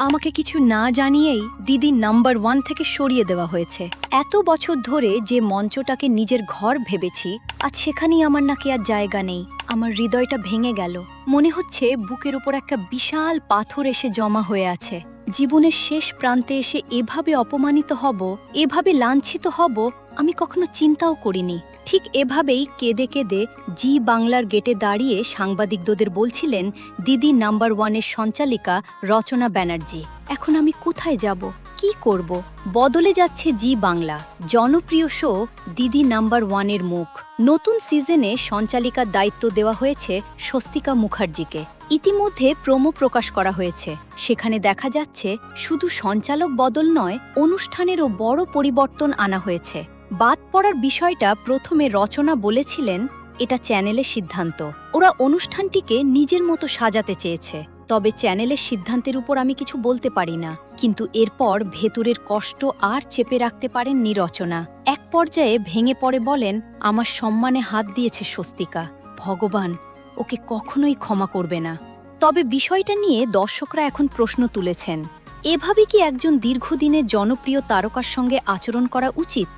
আমাকে কিছু না জানিয়েই দিদি নাম্বার 1 থেকে সরিয়ে দেওয়া হয়েছে। এত বছর ধরে যে মঞ্চটাকে নিজের ঘর ভেবেছি, আজ সেখানেই আমার নাকি আর জায়গা নেই। আমার হৃদয়টা ভেঙে গেল। মনে হচ্ছে বুকের উপর একটা বিশাল পাথর এসে জমা হয়ে আছে। জীবনের শেষ প্রান্তে এসে এভাবে অপমানিত হব, এভাবে লাঞ্ছিত হব, আমি কখনো চিন্তাও করিনি। ঠিক এভাবেই কেঁদে কেঁদে জি বাংলার গেটে দাঁড়িয়ে সাংবাদিকদের বলছিলেন দিদি নাম্বার 1-এর সঞ্চালিকা রচনা ব্যানার্জি। এখন আমি কোথায় যাব, কি করব? বদলে যাচ্ছে জি বাংলা। জনপ্রিয় শো দিদি নাম্বার 1-এর মুখ। নতুন সিজনে সঞ্চালিকার দায়িত্ব দেওয়া হয়েছে স্বস্তিকা মুখার্জিকে। ইতিমধ্যে প্রোমো প্রকাশ করা হয়েছে। সেখানে দেখা যাচ্ছে শুধু সঞ্চালক বদল নয়, অনুষ্ঠানেরও বড় পরিবর্তন আনা হয়েছে। বাদ পড়ার বিষয়টা প্রথমে রচনা বলেছিলেন এটা চ্যানেলের সিদ্ধান্ত। ওরা অনুষ্ঠানটিকে নিজের মতো সাজাতে চেয়েছে। তবে চ্যানেলের সিদ্ধান্তের উপর আমি কিছু বলতে পারি না। কিন্তু এরপর ভেতরের কষ্ট আর চেপে রাখতে পারেননি রচনা। এক পর্যায়ে ভেঙে পড়ে বলেন, আমার সম্মানে হাত দিয়েছে স্বস্তিকা, ভগবান ওকে কখনোই ক্ষমা করবে না। তবে বিষয়টা নিয়ে দর্শকরা এখন প্রশ্ন তুলেছেন, এভাবে কি একজন দীর্ঘদিনের জনপ্রিয় তারকার সঙ্গে আচরণ করা উচিত?